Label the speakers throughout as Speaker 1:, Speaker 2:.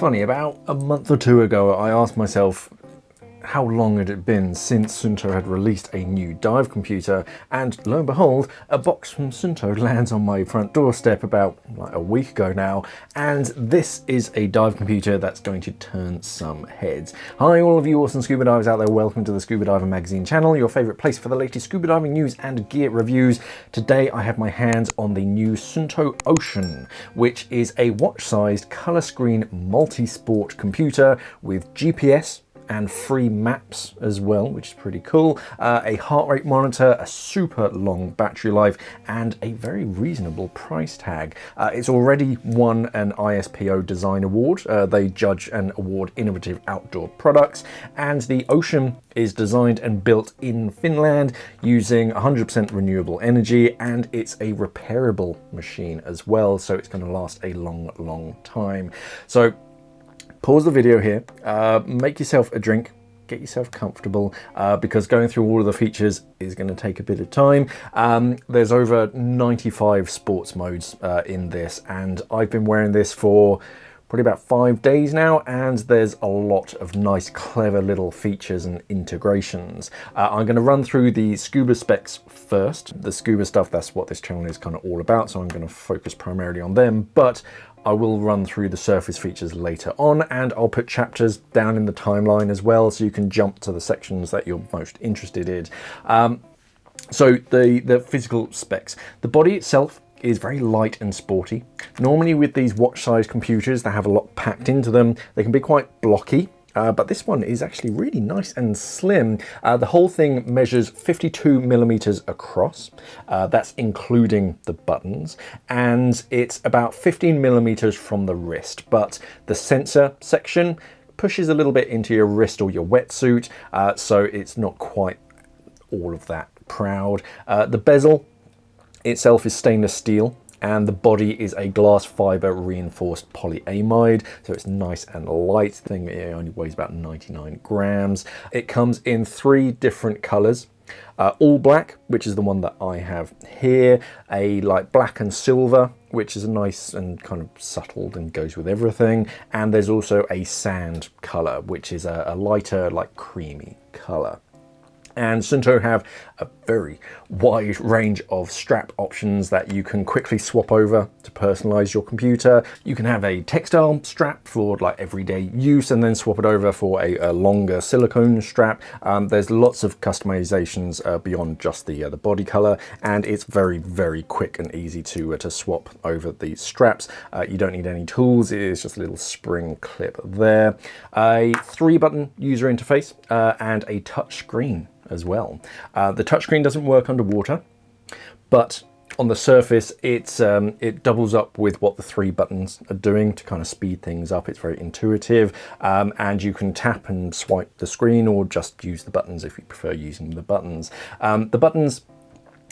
Speaker 1: funny, about a month or two ago, I asked myself, how long had it been since Suunto had released a new dive computer, and lo and behold, a box from Suunto lands on my front doorstep about like a week ago now, and this is a dive computer that's going to turn some heads. Hi all of you awesome scuba divers out there, welcome to the Scuba Diver magazine channel, your favourite place for the latest scuba diving news and gear reviews. Today I have my hands on the new Suunto Ocean, which is a watch-sized colour screen multi-sport computer with GPS and free maps as well, which is pretty cool. A heart rate monitor, a super long battery life, and a very reasonable price tag. It's already won an ISPO Design Award. They judge and award innovative outdoor products, and the Ocean is designed and built in Finland using 100% renewable energy, and it's a repairable machine as well, so it's going to last a long time. So pause the video here, make yourself a drink, get yourself comfortable, because going through all of the features is going to take a bit of time. There's over 95 sports modes in this, and I've been wearing this for probably about 5 days now, and there's a lot of nice, clever little features and integrations. I'm going to run through the scuba specs first. The scuba stuff, that's what this channel is kind of all about, so I'm going to focus primarily on them, but I will run through the surface features later on, and I'll put chapters down in the timeline as well, so you can jump to the sections that you're most interested in. So the physical specs. The body itself is very light and sporty. Normally with these watch-sized computers that have a lot packed into them, they can be quite blocky. But this one is actually really nice and slim. The whole thing measures 52 millimeters across. That's including the buttons, and it's about 15 millimeters from the wrist. But the sensor section pushes a little bit into your wrist or your wetsuit, so it's not quite all of that proud. The bezel itself is stainless steel, and the body is a glass fiber reinforced polyamide, so it's nice and light. The thing, it only weighs about 99 grams. It comes in 3 different colors. All black, which is the one that I have here, a like black and silver, which is a nice and kind of subtle and goes with everything, and there's also a sand color, which is a lighter, like creamy color. And Suunto have a very wide range of strap options that you can quickly swap over to personalize your computer. You can have a textile strap for like everyday use and then swap it over for a longer silicone strap. There's lots of customizations beyond just the body color, and it's very quick and easy to swap over these straps. You don't need any tools, it is just a little spring clip there. A 3-button user interface and a touch screen as well. The touchscreen doesn't work underwater, but on the surface it doubles up with what the 3 buttons are doing to kind of speed things up. It's very intuitive, and you can tap and swipe the screen or just use the buttons if you prefer using the buttons. The buttons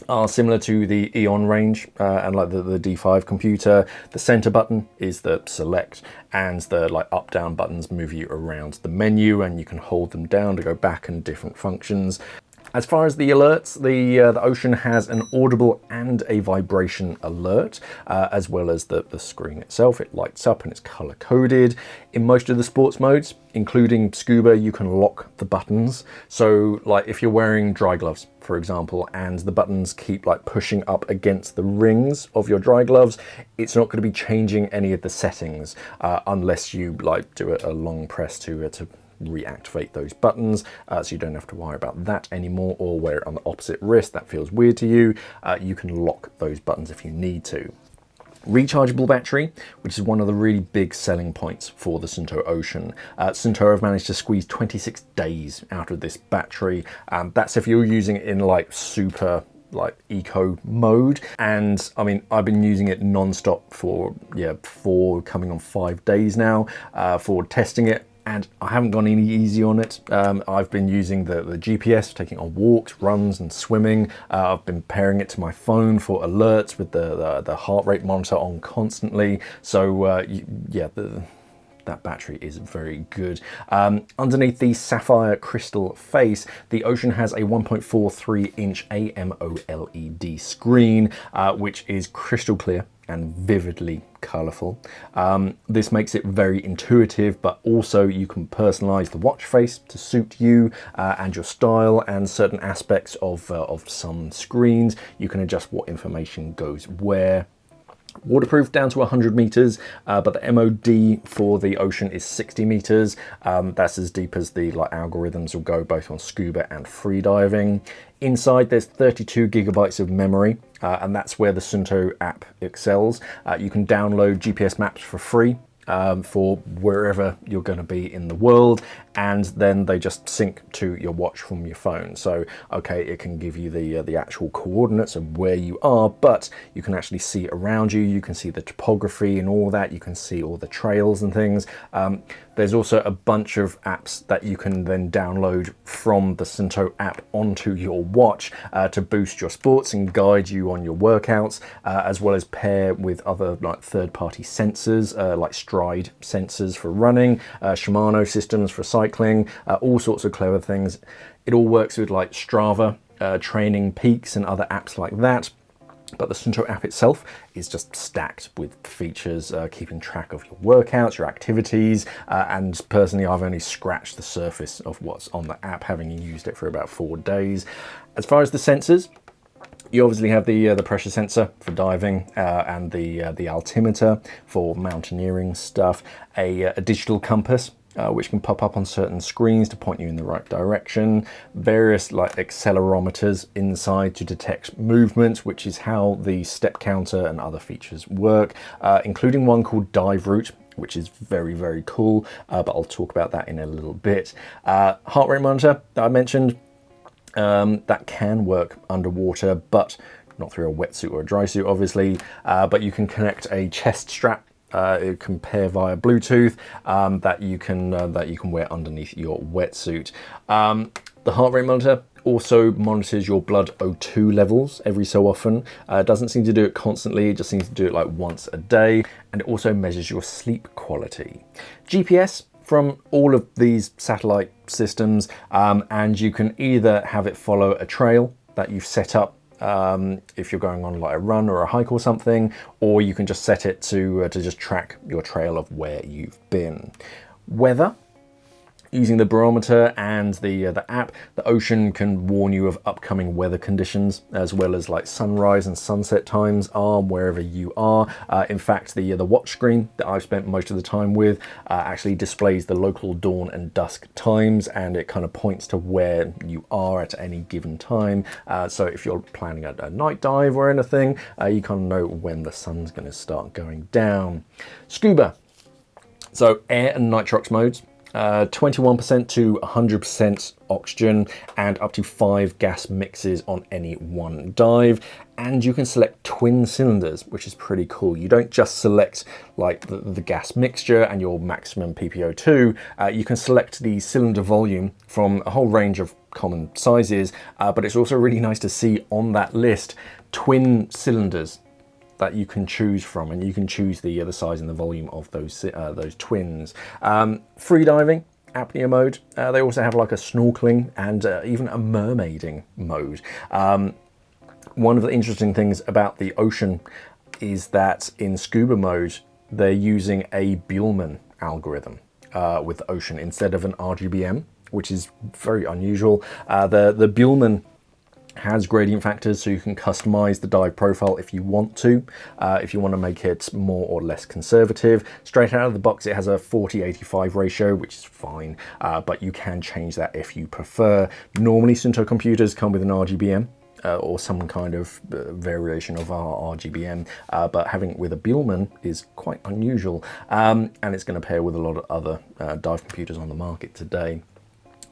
Speaker 1: are similar to the 𝐸𝐻 range and like the D5 computer. The center button is the select, and the like up down buttons move you around the menu, and you can hold them down to go back in different functions. As far as the alerts, the Ocean has an audible and a vibration alert, as well as the screen itself. It lights up and it's color coded. In most of the sports modes, including scuba, you can lock the buttons. So like if you're wearing dry gloves, for example, and the buttons keep like pushing up against the rings of your dry gloves, it's not going to be changing any of the settings unless you like do a long press to reactivate those buttons, so you don't have to worry about that anymore, or wear it on the opposite wrist. That feels weird to you. You can lock those buttons if you need to. Rechargeable battery, which is one of the really big selling points for the Suunto Ocean. Suunto have managed to squeeze 26 days out of this battery. That's if you're using it in like super like eco mode, and I mean I've been using it non-stop for 4 coming on 5 days now for testing it, and I haven't gone any easy on it. I've been using the GPS, taking it on walks, runs and swimming. I've been pairing it to my phone for alerts with the heart rate monitor on constantly. So yeah, that battery is very good. Underneath the sapphire crystal face, the Ocean has a 1.43 inch AMOLED screen, which is crystal clear and vividly colourful. This makes it very intuitive, but also you can personalise the watch face to suit you and your style, and certain aspects of some screens. You can adjust what information goes where. Waterproof down to 100 meters, but the MOD for the Ocean is 60 meters. That's as deep as the algorithms will go, both on scuba and freediving. Inside there's 32 gigabytes of memory, and that's where the Suunto app excels. You can download GPS maps for free for wherever you're going to be in the world, and then they just sync to your watch from your phone. So okay, it can give you the actual coordinates of where you are, but you can actually see around you. You can see the topography and all that. You can see all the trails and things. There's also a bunch of apps that you can then download from the Suunto app onto your watch to boost your sports and guide you on your workouts, as well as pair with other third-party sensors like Stride sensors for running, Shimano systems for cycling, all sorts of clever things. It all works with Strava, Training Peaks and other apps like that. But the Suunto app itself is just stacked with features, keeping track of your workouts, your activities, and personally I've only scratched the surface of what's on the app, having used it for about 4 days. As far as the sensors, you obviously have the pressure sensor for diving, and the altimeter for mountaineering stuff, a digital compass, which can pop up on certain screens to point you in the right direction, various accelerometers inside to detect movements, which is how the step counter and other features work, including one called Dive Route, which is very, very cool, but I'll talk about that in a little bit. Heart rate monitor that I mentioned, that can work underwater, but not through a wetsuit or a dry suit, obviously, but you can connect a chest strap. It can pair via Bluetooth, that you can wear underneath your wetsuit. The heart rate monitor also monitors your blood O2 levels every so often. It doesn't seem to do it constantly, it just seems to do it once a day, and it also measures your sleep quality. GPS from all of these satellite systems, and you can either have it follow a trail that you've set up if you're going on a run or a hike or something, or you can just set it to just track your trail of where you've been. Weather. Using the barometer and the app, the Ocean can warn you of upcoming weather conditions, as well as sunrise and sunset times wherever you are. In fact, the watch screen that I've spent most of the time with actually displays the local dawn and dusk times, and it kind of points to where you are at any given time. So if you're planning a night dive or anything, you kind of know when the sun's going to start going down. Scuba. So air and nitrox modes. 21% to 100% oxygen, and up to 5 gas mixes on any one dive. And you can select twin cylinders, which is pretty cool. You don't just select the gas mixture and your maximum PPO2. You can select the cylinder volume from a whole range of common sizes, but it's also really nice to see on that list twin cylinders that you can choose from, and you can choose the size and the volume of those twins. Freediving, apnea mode. They also have a snorkeling and even a mermaiding mode. One of the interesting things about the Ocean is that in scuba mode, they're using a 𝐵𝐵𝐿man algorithm with the Ocean instead of an RGBM, which is very unusual. The 𝐵𝐵𝐿man has gradient factors, so you can customize the dive profile if you want to, if you want to make it more or less conservative. Straight out of the box, it has a 40-85 ratio, which is fine, but you can change that if you prefer. Normally, Suunto computers come with an RGBM, or some kind of variation of our RGBM, but having it with a 𝐵𝐵𝐿man is quite unusual, and it's going to pair with a lot of other dive computers on the market today.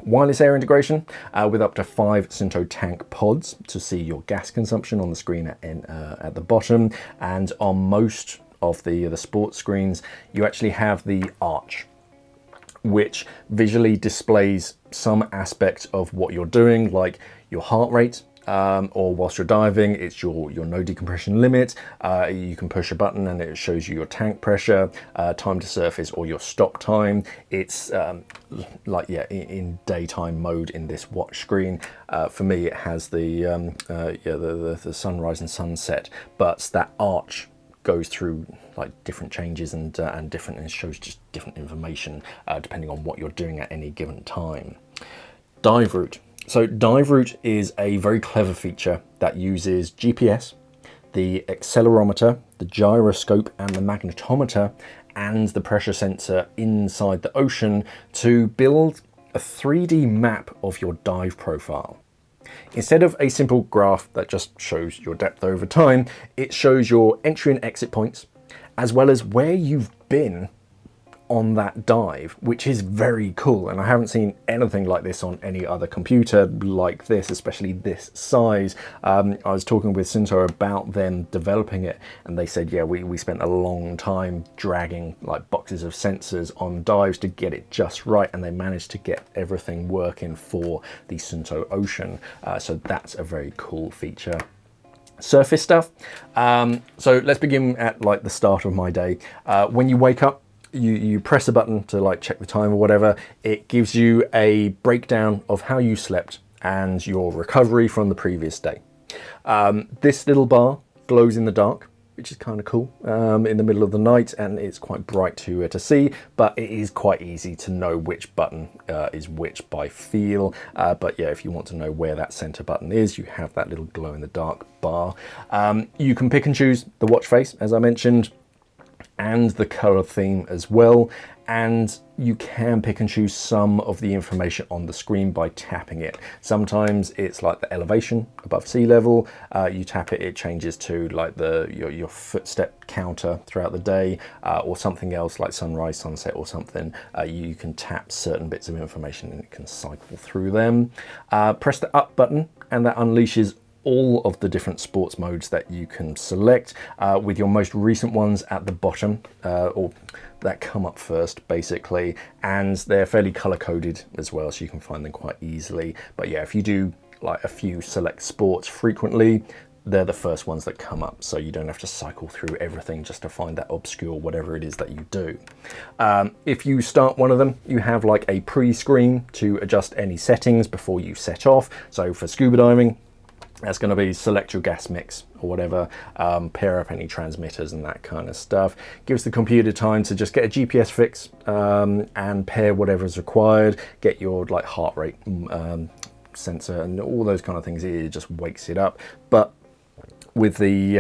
Speaker 1: Wireless air integration with up to 5 Suunto tank pods to see your gas consumption on the screen at the bottom, and on most of the sports screens you actually have the 𝐼𝐴𝐻, which visually displays some aspect of what you're doing, like your heart rate, or whilst you're diving, it's your no decompression limit. You can push a button and it shows you your tank pressure, time to surface, or your stop time. It's in daytime mode in this watch screen. For me, it has the sunrise and sunset, but that 𝐼𝐴𝐻 goes through like different changes and different, and it shows just different information depending on what you're doing at any given time. Dive route. So dive route is a very clever feature that uses GPS, the accelerometer, the gyroscope and the magnetometer and the pressure sensor inside the ocean to build a 3D map of your dive profile. Instead of a simple graph that just shows your depth over time, it shows your entry and exit points, as well as where you've been on that dive, which is very cool. And I haven't seen anything like this on any other computer like this, especially this size. I was talking with Suunto about them developing it, and they said, yeah, we spent a long time dragging like boxes of sensors on dives to get it just right, and they managed to get everything working for the Suunto Ocean. So that's a very cool feature. Surface stuff. So let's begin at like the start of my day. When you wake up, you press a button to like check the time or whatever. It gives you a breakdown of how you slept and your recovery from the previous day. This little bar glows in the dark, which is kind of cool in the middle of the night, and it's quite bright to see, but it is quite easy to know which button is which by feel. But yeah, if you want to know where that center button is, you have that little glow in the dark bar. You can pick and choose the watch face, as I mentioned, and the color theme as well, and you can pick and choose some of the information on the screen by tapping it. Sometimes it's like the elevation above sea level. You tap it, it changes to like your footstep counter throughout the day, or something else like sunrise, sunset or something. You can tap certain bits of information and it can cycle through them. Press the up button and that unleashes all of the different sports modes that you can select, with your most recent ones at the bottom, or that come up first basically, and they're fairly color coded as well, so you can find them quite easily. But yeah, if you do like a few select sports frequently, they're the first ones that come up, so you don't have to cycle through everything just to find that obscure whatever it is that you do. If you start one of them, you have like a pre-screen to adjust any settings before you set off. So for scuba diving, that's going to be select your gas mix or whatever, pair up any transmitters and that kind of stuff. Gives the computer time to just get a GPS fix and pair whatever is required, get your like heart rate sensor and all those kind of things. It just wakes it up. But with the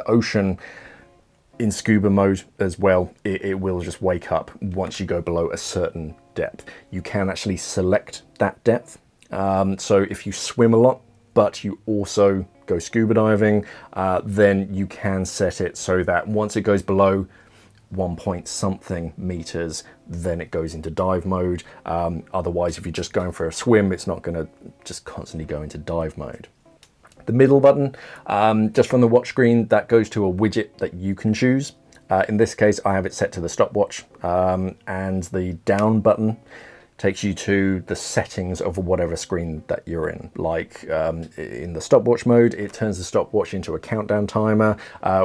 Speaker 1: Ocean in scuba mode as well, it will just wake up once you go below a certain depth. You can actually select that depth. So if you swim a lot, but you also go scuba diving, then you can set it so that once it goes below 1 point something meters, then it goes into dive mode. Otherwise, if you're just going for a swim, it's not going to just constantly go into dive mode. The middle button, just from the watch screen, that goes to a widget that you can choose. In this case, I have it set to the stopwatch, and the down button takes you to the settings of whatever screen that you're in. Like in the stopwatch mode, it turns the stopwatch into a countdown timer,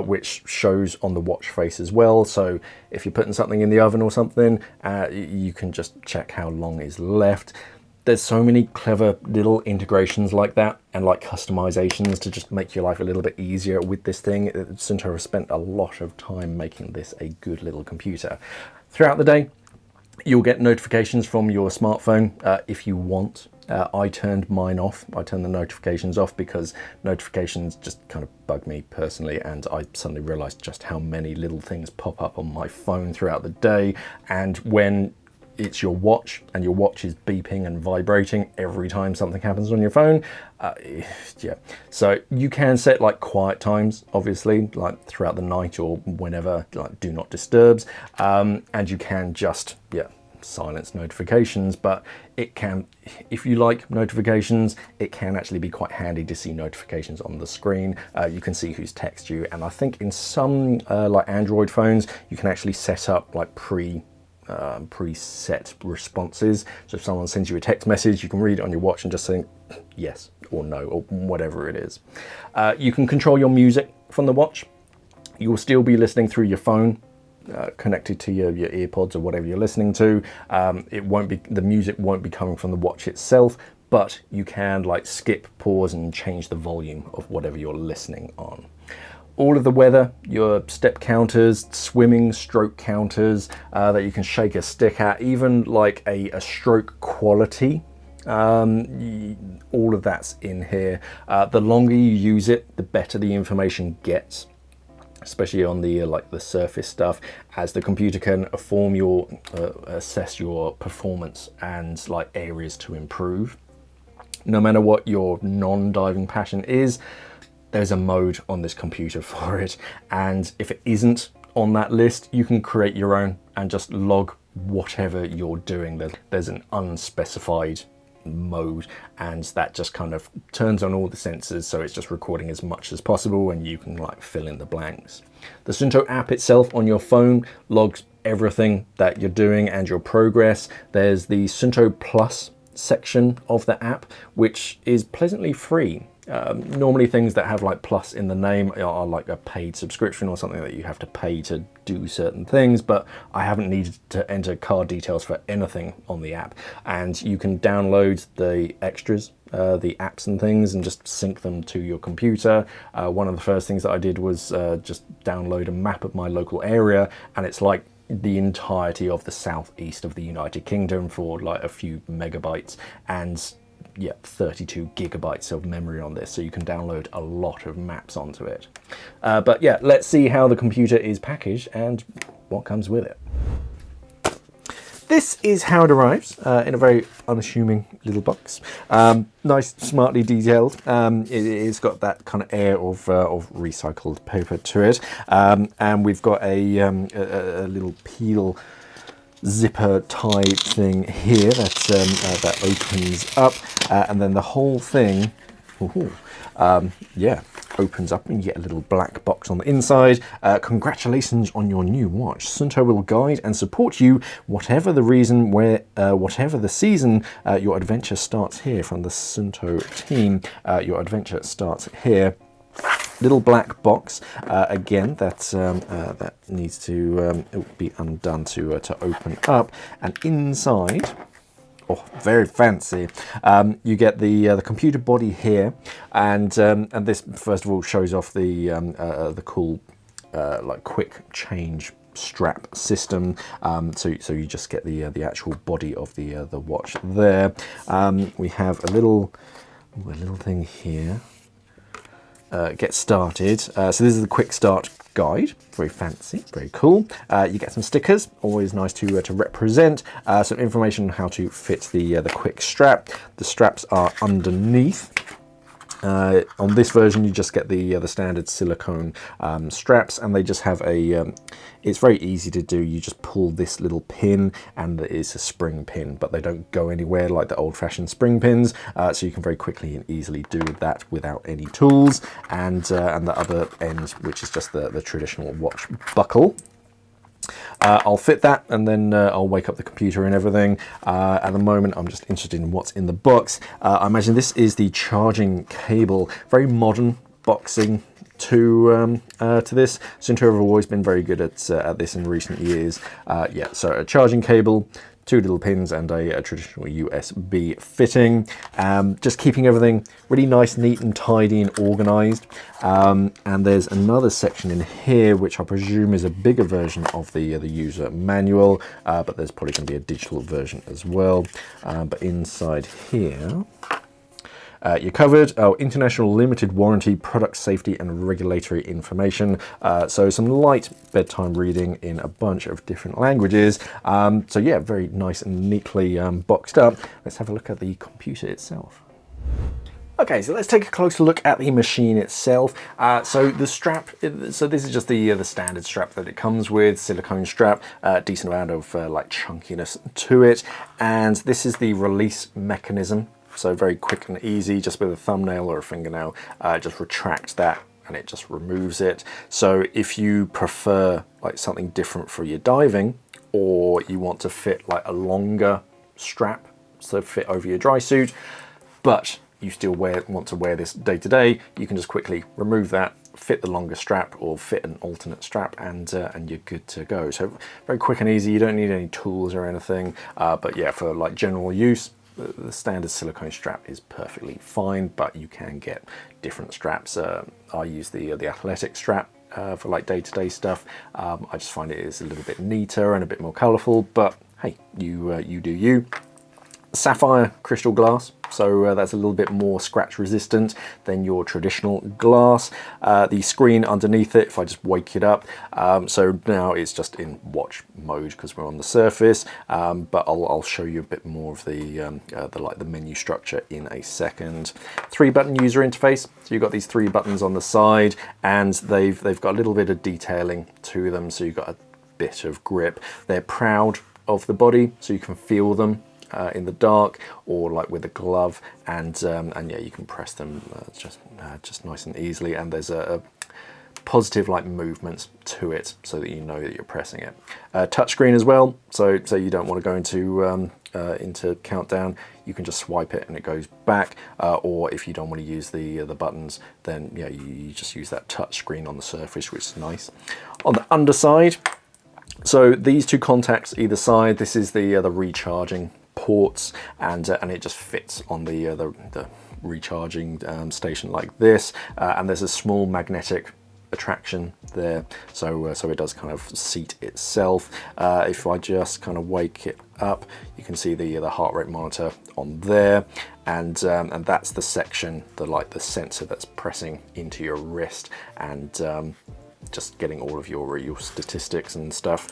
Speaker 1: which shows on the watch face as well. So if you're putting something in the oven or something, you can just check how long is left. There's so many clever little integrations like that, and like customizations to just make your life a little bit easier with this thing. Suunto has spent a lot of time making this a good little computer. Throughout the day, you'll get notifications from your smartphone if you want. I turned mine off. I turned the notifications off because notifications just kind of bug me personally, and I suddenly realized just how many little things pop up on my phone throughout the day. And when it's your watch and your watch is beeping and vibrating every time something happens on your phone, yeah. So you can set like quiet times, obviously, like throughout the night or whenever, like do not disturbs, and you can just, yeah, silence notifications. But it can, if you like notifications, it can actually be quite handy to see notifications on the screen. You can see who's texted you, and I think in some like Android phones, you can actually set up like preset responses. So if someone sends you a text message, you can read it on your watch and just say yes or no or whatever it is. You can control your music from the watch. You will still be listening through your phone, connected to your earpods or whatever you're listening to. It won't be, the music won't be coming from the watch itself, but you can like skip, pause and change the volume of whatever you're listening on. all of the weather, your step counters, swimming stroke counters that you can shake a stick at, even like a stroke quality. All of that's in here. The longer you use it, the better the information gets, especially on the like the surface stuff, as the computer can assess your performance and like areas to improve. No matter what your non-diving passion is, there's a mode on this computer for it, and if it isn't on that list, you can create your own and just log whatever you're doing. There's an unspecified mode, and that just kind of turns on all the sensors, so it's just recording as much as possible, and you can like fill in the blanks. The Suunto app itself on your phone logs everything that you're doing and your progress. There's the Suunto Plus section of the app, which is pleasantly free. Normally things that have like plus in the name are like a paid subscription or something that you have to pay to do certain things, but I haven't needed to enter card details for anything on the app, and you can download the extras, the apps and things, and just sync them to your computer. One of the first things that I did was just download a map of my local area, and it's like the entirety of the southeast of the United Kingdom for like a few megabytes, and yeah, 32 gigabytes of memory on this, so you can download a lot of maps onto it. But yeah, let's see how the computer is packaged and what comes with it. This is how it arrives, in a very unassuming little box. Nice, smartly detailed. It's got that kind of air of recycled paper to it, and we've got a little peel zipper type thing here that opens up, and then the whole thing, yeah, opens up and you get a little black box on the inside. Congratulations on your new watch. Suunto will guide and support you whatever the reason, whatever the season. Your adventure starts here. From the Suunto team, your adventure starts here. Little black box, again, that needs to be undone to open up, and inside, oh, very fancy, you get the computer body here, and this first of all shows off the cool like quick change strap system, so you just get the actual body of the watch there. We have a little thing here. Get started. So this is the quick start guide. Very fancy, very cool. You get some stickers, always nice to represent. Some information on how to fit the quick strap. The straps are underneath. On this version, you just get the standard silicone straps, and they just have a. It's very easy to do. You just pull this little pin, and it is a spring pin, but they don't go anywhere like the old-fashioned spring pins. So you can very quickly and easily do that without any tools. And the other end, which is just the traditional watch buckle. I'll fit that, and then I'll wake up the computer and everything. At the moment, I'm just interested in what's in the box. I imagine this is the charging cable. Very modern boxing to this. Suunto have always been very good at this in recent years. Yeah, so a charging cable, two little pins, and a traditional USB fitting. Just keeping everything really nice, neat and tidy and organized. And there's another section in here, which I presume is a bigger version of the user manual, but there's probably going to be a digital version as well. But inside here, you're covered. International limited warranty, product safety and regulatory information. So some light bedtime reading in a bunch of different languages. So yeah, very nice and neatly boxed up. Let's have a look at the computer itself. Okay, so let's take a closer look at the machine itself. So the strap, so this is just the standard strap that it comes with, silicone strap, decent amount of like chunkiness to it. And this is the release mechanism. So very quick and easy, just with a thumbnail or a fingernail, just retract that and it just removes it. So if you prefer like something different for your diving, or you want to fit like a longer strap, so fit over your dry suit, but you still want to wear this day to day, you can just quickly remove that, fit the longer strap or fit an alternate strap, and you're good to go. So very quick and easy. You don't need any tools or anything, but yeah, for like general use, the standard silicone strap is perfectly fine, but you can get different straps. I use the athletic strap for like day-to-day stuff. I just find it is a little bit neater and a bit more colourful, but hey, you do you. Sapphire crystal glass, so that's a little bit more scratch resistant than your traditional glass. The screen underneath it, if I just wake it up, so now it's just in watch mode because we're on the surface, but I'll show you a bit more of the menu structure in a second. 3-button user interface, so you've got these 3 buttons on the side, and they've got a little bit of detailing to them, so you've got a bit of grip. They're proud of the body, so you can feel them in the dark or like with a glove, and yeah, you can press them just nice and easily, and there's a positive like movements to it so that you know that you're pressing it. Touchscreen as well, so you don't want to go into countdown, you can just swipe it and it goes back, or if you don't want to use the buttons, then yeah, you just use that touchscreen on the surface, which is nice. On the underside, so these 2 contacts either side, this is the recharging ports, and it just fits on the recharging station like this, and there's a small magnetic attraction there, so it does kind of seat itself. If I just kind of wake it up, you can see the heart rate monitor on there, and that's the section, the sensor that's pressing into your wrist, and just getting all of your statistics and stuff.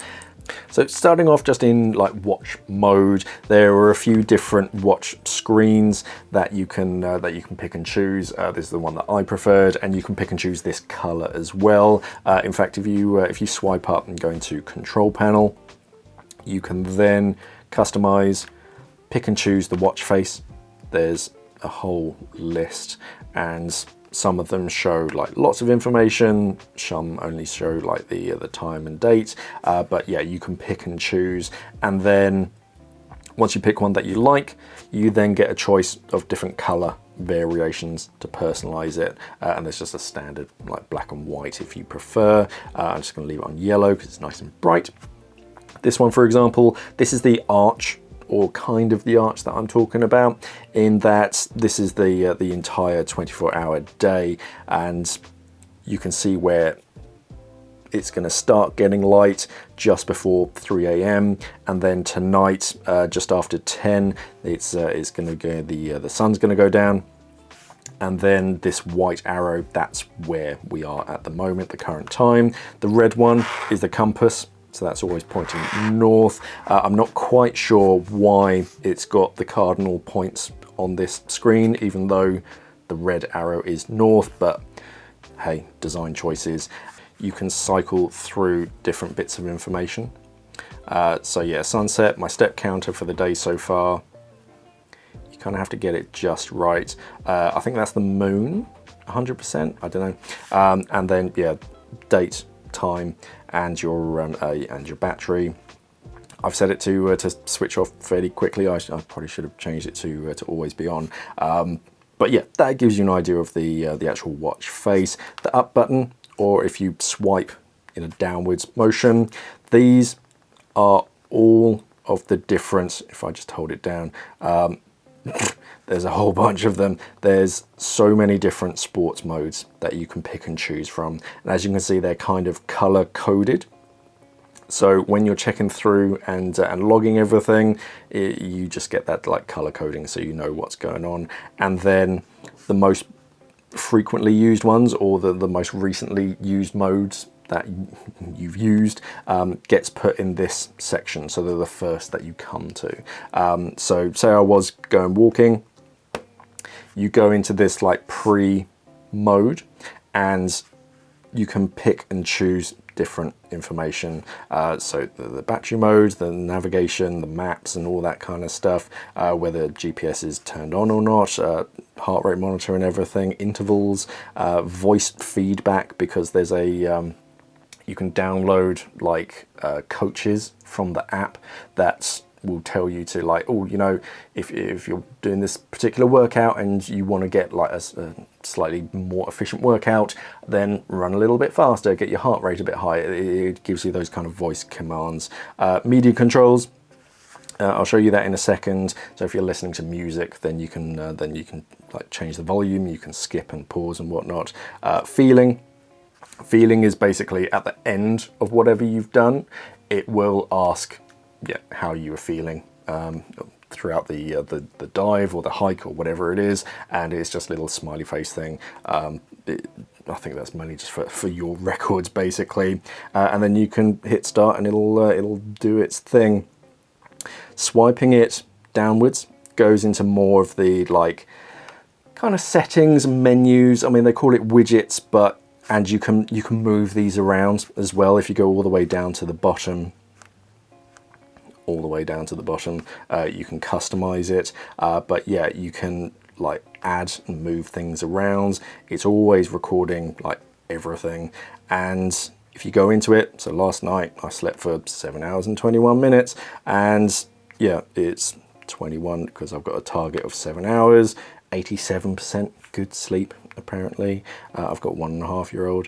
Speaker 1: So starting off just in like watch mode, there are a few different watch screens that you can pick and choose. This is the one that I preferred, and you can pick and choose this color as well. In fact, if you swipe up and go into control panel, you can then customize, pick and choose the watch face. There's a whole list, and some of them show like lots of information, some only show like the time and date, but yeah, you can pick and choose, and then once you pick one that you like, you then get a choice of different color variations to personalize it, and there's just a standard like black and white if you prefer. I'm just going to leave it on yellow because it's nice and bright. This one, for example, this is the arch, or kind of the arch that I'm talking about, in that this is the entire 24-hour day, and you can see where it's going to start getting light just before 3 AM, and then tonight just after 10 it's going to go, the sun's going to go down, and then this white arrow, that's where we are at the moment, the current time. The red one is the compass, so that's always pointing north. I'm not quite sure why it's got the cardinal points on this screen, even though the red arrow is north, but hey, design choices. You can cycle through different bits of information. So yeah, sunset, my step counter for the day so far. You kind of have to get it just right. I think that's the moon, 100%, I don't know. And then yeah, date, time, and your battery. I've set it to switch off fairly quickly. I probably should have changed it to always be on. But yeah, that gives you an idea of the actual watch face. The up button, or if you swipe in a downwards motion, these are all of the different, if I just hold it down, there's a whole bunch of them. There's so many different sports modes that you can pick and choose from. And as you can see, they're kind of color coded. So when you're checking through and logging everything, you just get that like color coding, so you know what's going on. And then the most frequently used ones, or the most recently used modes that you've used, gets put in this section, so they're the first that you come to. So say I was going walking, you go into this like pre mode, and you can pick and choose different information. So the battery mode, the navigation, the maps, and all that kind of stuff, whether GPS is turned on or not, heart rate monitor and everything, intervals, voice feedback, because there's a you can download like coaches from the app that will tell you to, like, oh, you know, if you're doing this particular workout and you want to get like a slightly more efficient workout, then run a little bit faster, get your heart rate a bit higher. It gives you those kind of voice commands. Media controls. I'll show you that in a second. So if you're listening to music, then you can like change the volume, you can skip and pause and whatnot. Feeling is basically at the end of whatever you've done, it will ask how you are feeling throughout the dive or the hike or whatever it is, and it's just a little smiley face thing. I think that's mainly just for your records basically, and then you can hit start and it'll do its thing. Swiping it downwards goes into more of the like kind of settings and menus. I mean, they call it widgets, and you can move these around as well. If you go all the way down to the bottom, you can customize it. But yeah, you can like add and move things around. It's always recording like everything. And if you go into it, so last night I slept for 7 hours and 21 minutes, and yeah, it's 21 because I've got a target of 7 hours, 87% good sleep apparently. I've got 1.5-year-old,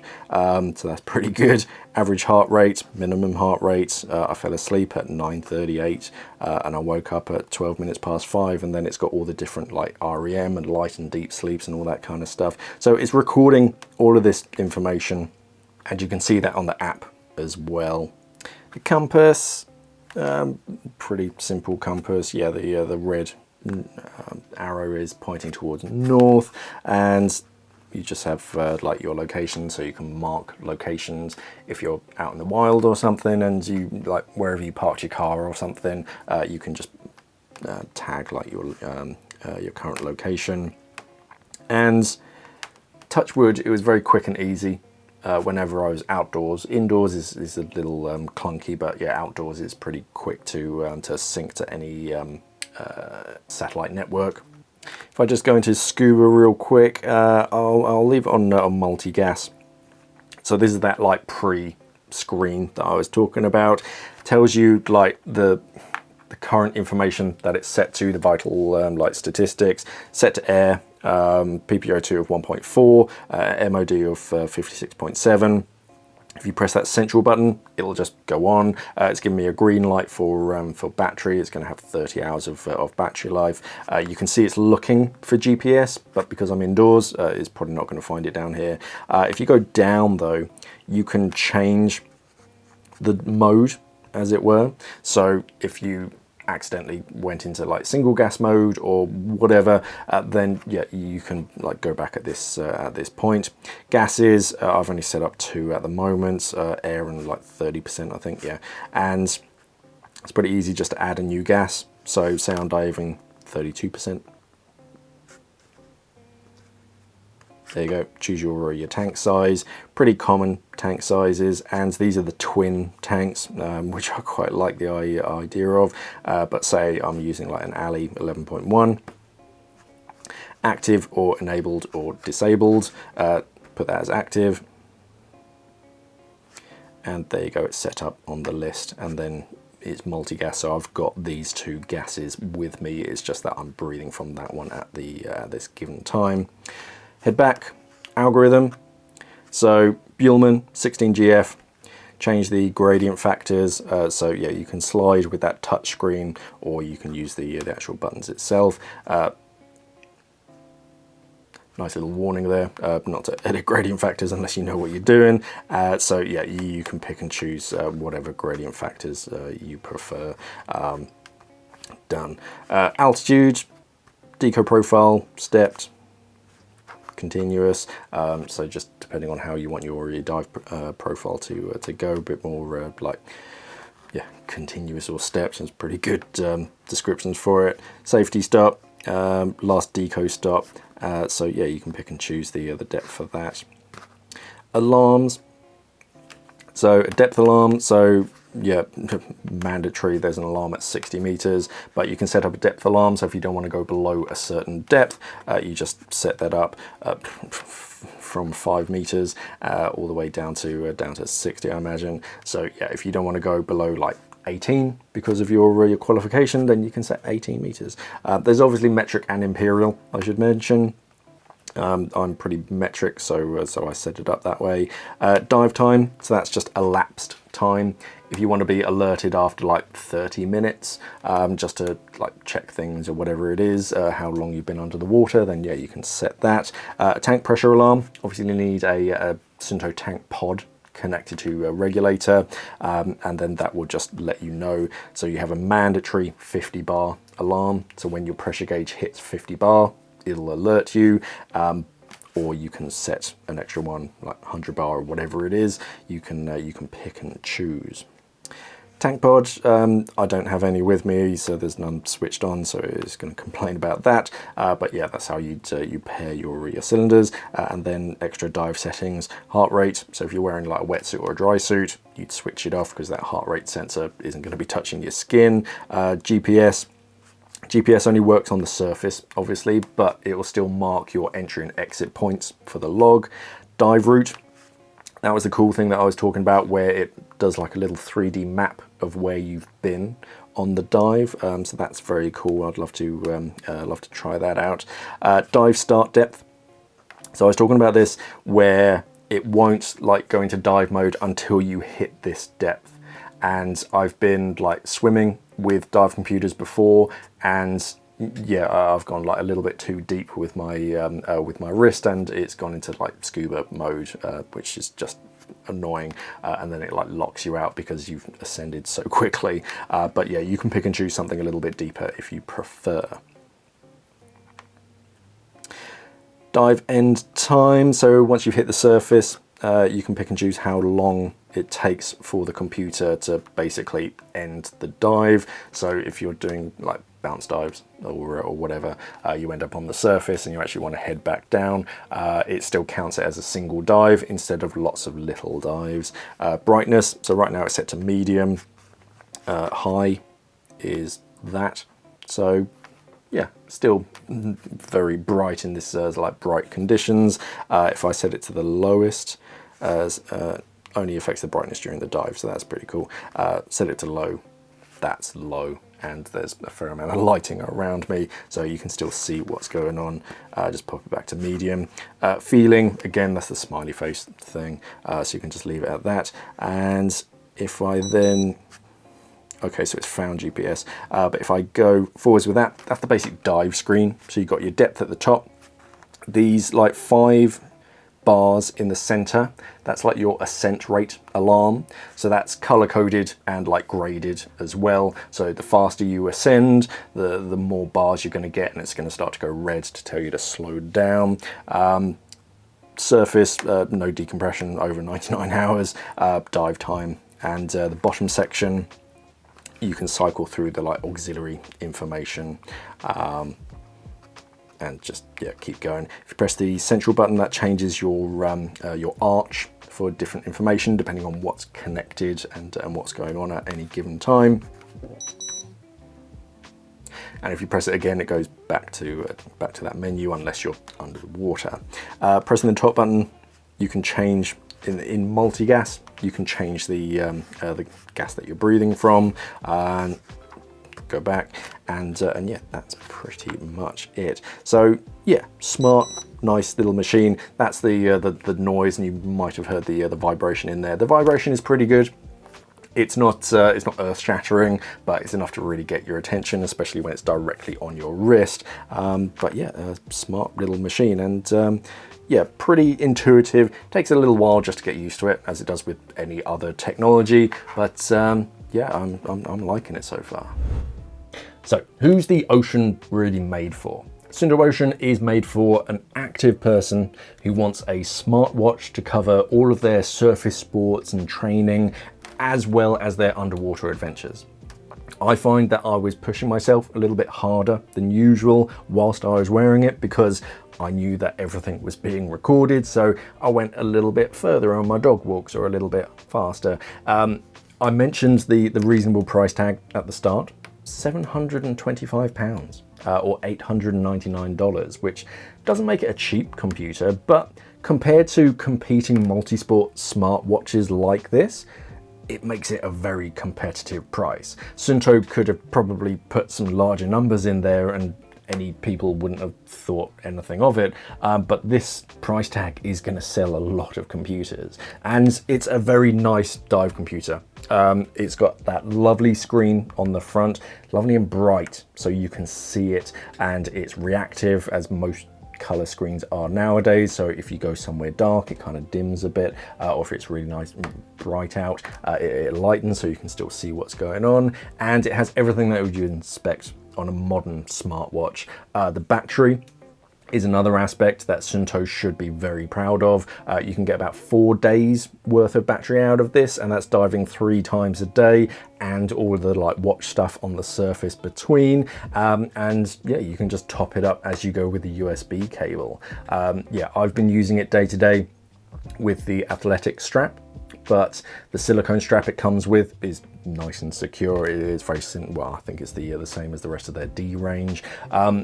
Speaker 1: so that's pretty good. Average heart rate, minimum heart rate, I fell asleep at 9:38 and I woke up at 12 minutes past 5, and then it's got all the different like REM and light and deep sleeps and all that kind of stuff. So it's recording all of this information, and you can see that on the app as well. The compass, pretty simple compass. Yeah, the red arrow is pointing towards north, and you just have like your location, so you can mark locations if you're out in the wild or something, and you like wherever you parked your car or something, you can just tag like your current location. And touch wood, it was very quick and easy. Whenever I was outdoors. Indoors is a little clunky, but yeah, outdoors is pretty quick to sync to any satellite network. If I just go into Scuba real quick, I'll leave it on multi-gas. So this is that like pre-screen that I was talking about. Tells you like the current information that it's set to, the vital like statistics, set to air, PPO2 of 1.4, MOD of 56.7. If you press that central button, it'll just go on. It's giving me a green light for battery. It's going to have 30 hours of battery life. You can see it's looking for GPS, but because I'm indoors, it's probably not going to find it down here. If you go down though, you can change the mode, as it were. So if you accidentally went into like single gas mode or whatever, then yeah, you can like go back at this point. Gases, I've only set up 2 at the moment, air and like 30% I think, yeah, and it's pretty easy just to add a new gas. So sound diving 32%. There you go, choose your tank size. Pretty common tank sizes, and these are the twin tanks, which I quite like the idea of. But say I'm using like an 𝐼 11.1, active or enabled or disabled, put that as active. And there you go, it's set up on the list, and then it's multi-gas, so I've got these 2 gases with me. It's just that I'm breathing from that one at this given time. Head back, algorithm. So 𝐬𝐿𝐵 16GF, change the gradient factors. So yeah, you can slide with that touch screen, or you can use the actual buttons itself. Nice little warning there, not to edit gradient factors unless you know what you're doing. So yeah, you can pick and choose whatever gradient factors you prefer. Done. Altitude, deco profile, stepped, continuous, so just depending on how you want your dive profile to go, a bit more like yeah, continuous or steps. There's pretty good descriptions for it. Safety stop, last deco stop, so yeah, you can pick and choose the depth for that. Alarms, so a depth alarm, so yeah, mandatory, there's an alarm at 60 meters, but you can set up a depth alarm, so if you don't want to go below a certain depth, you just set that up from 5 meters all the way down to 60, I imagine. So yeah, if you don't want to go below like 18 because of your qualification, then you can set 18 meters. There's obviously metric and imperial, I should mention. I'm pretty metric, so I set it up that way. Dive time, so that's just elapsed time. If you want to be alerted after like 30 minutes, just to like check things or whatever it is, how long you've been under the water, then yeah, you can set that. Tank pressure alarm, obviously you need a Suunto tank pod connected to a regulator, and then that will just let you know. So you have a mandatory 50 bar alarm, so when your pressure gauge hits 50 bar, it'll alert you, or you can set an extra one, like 100 bar or whatever it is. You can pick and choose. Tank pod, I don't have any with me, so there's none switched on, so it's going to complain about that. But yeah, that's how you pair your cylinders, and then extra dive settings, heart rate. So if you're wearing like a wetsuit or a dry suit, you'd switch it off because that heart rate sensor isn't going to be touching your skin. GPS only works on the surface, obviously, but it will still mark your entry and exit points for the log. Dive route, that was the cool thing that I was talking about, where it does like a little 3D map of where you've been on the dive. So that's very cool. I'd love to try that out. Dive start depth. So I was talking about this, where it won't like go into dive mode until you hit this depth. And I've been like swimming with dive computers before, and yeah, I've gone like a little bit too deep with my wrist, and it's gone into like scuba mode, which is just annoying, and then it like locks you out because you've ascended so quickly. But yeah, you can pick and choose something a little bit deeper if you prefer. Dive end time. So once you've hit the surface, you can pick and choose how long it takes for the computer to basically end the dive. So if you're doing like bounce dives or whatever, you end up on the surface and you actually want to head back down, it still counts it as a single dive instead of lots of little dives. Brightness, so right now it's set to medium. High is that. So yeah, still very bright in this like bright conditions. If I set it to the lowest, only affects the brightness during the dive, so that's pretty cool. Set it to low, that's low, and there's a fair amount of lighting around me, so you can still see what's going on. Just pop it back to medium. Feeling, again, that's the smiley face thing, so you can just leave it at that. And if I then, okay, so it's found GPS, but if I go forwards with that, that's the basic dive screen. So you've got your depth at the top, these like 5 bars in the center, that's like your ascent rate alarm. So that's color coded and like graded as well. So the faster you ascend, the more bars you're going to get, and it's going to start to go red to tell you to slow down. Surface, no decompression over 99 hours, dive time, and the bottom section, you can cycle through the like auxiliary information, and just yeah, keep going. If you press the central button, that changes your arch for different information depending on what's connected and what's going on at any given time. And if you press it again, it goes back to that menu unless you're under the water. Pressing the top button, you can change in multi-gas. You can change the gas that you're breathing from. Go back, and yeah, that's pretty much it. So yeah, smart, nice little machine. That's the noise, and you might have heard the vibration in there. The vibration is pretty good. It's not earth-shattering, but it's enough to really get your attention, especially when it's directly on your wrist. But yeah, a smart little machine, and yeah, pretty intuitive. Takes a little while just to get used to it, as it does with any other technology. But yeah, I'm liking it so far. So who's the Ocean really made for? Suunto Ocean is made for an active person who wants a smartwatch to cover all of their surface sports and training, as well as their underwater adventures. I find that I was pushing myself a little bit harder than usual whilst I was wearing it, because I knew that everything was being recorded, so I went a little bit further on my dog walks, or a little bit faster. I mentioned the reasonable price tag at the start. £725 or $899, which doesn't make it a cheap computer, but compared to competing multisport smartwatches like this, it makes it a very competitive price. Suunto could have probably put some larger numbers in there and any people wouldn't have thought anything of it, but this price tag is going to sell a lot of computers, and it's a very nice dive computer. It's got that lovely screen on the front, lovely and bright, so you can see it, and it's reactive as most color screens are nowadays. So if you go somewhere dark, it kind of dims a bit, or if it's really nice and bright out, it lightens so you can still see what's going on. And it has everything that you would expect on a modern smartwatch. The battery is another aspect that Suunto should be very proud of. You can get about 4 days worth of battery out of this, and that's diving 3 times a day, and all of the like watch stuff on the surface between. And yeah, you can just top it up as you go with the USB cable. Yeah, I've been using it day to day with the athletic strap, but the silicone strap it comes with is nice and secure. It is very simple. Well, I think it's the same as the rest of their D range.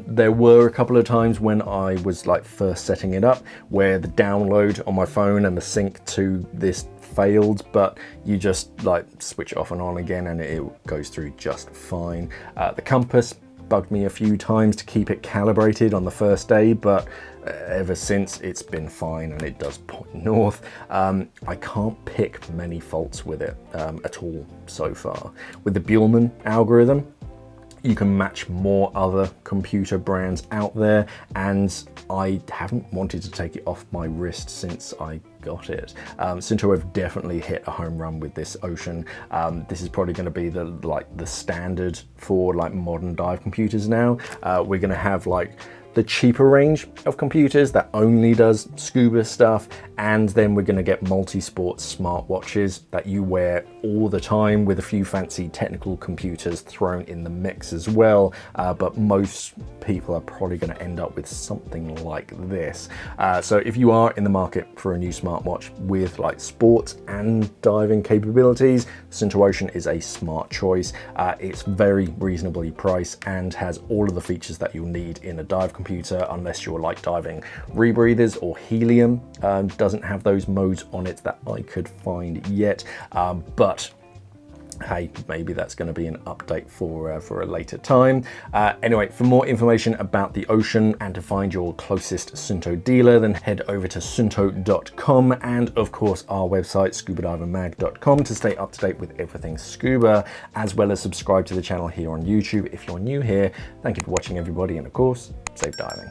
Speaker 1: There were a couple of times when I was like first setting it up where the download on my phone and the sync to this failed, but you just like switch it off and on again and it goes through just fine. The compass bugged me a few times to keep it calibrated on the first day, but ever since it's been fine and it does point north. I can't pick many faults with it at all so far. With the 𝐬𝐻𝐫𝐿 algorithm, you can match more other computer brands out there, and I haven't wanted to take it off my wrist since I got it. Suunto have definitely hit a home run with this Ocean. This is probably going to be the standard for like modern dive computers now. We're going to have like the cheaper range of computers that only does scuba stuff, and then we're going to get multi-sport smartwatches that you wear all the time with a few fancy technical computers thrown in the mix as well. But most people are probably going to end up with something like this. So if you are in the market for a new smartwatch with like sports and diving capabilities, Suunto Ocean is a smart choice. It's very reasonably priced and has all of the features that you'll need in a dive computer, unless you're like diving rebreathers or helium. Doesn't have those modes on it that I could find yet, but hey, maybe that's going to be an update for a later time. Anyway, for more information about the Ocean and to find your closest Suunto dealer, then head over to suunto.com, and of course our website scubadivingmag.com to stay up to date with everything scuba, as well as subscribe to the channel here on YouTube if you're new here. Thank you for watching, everybody, and of course, safe diving.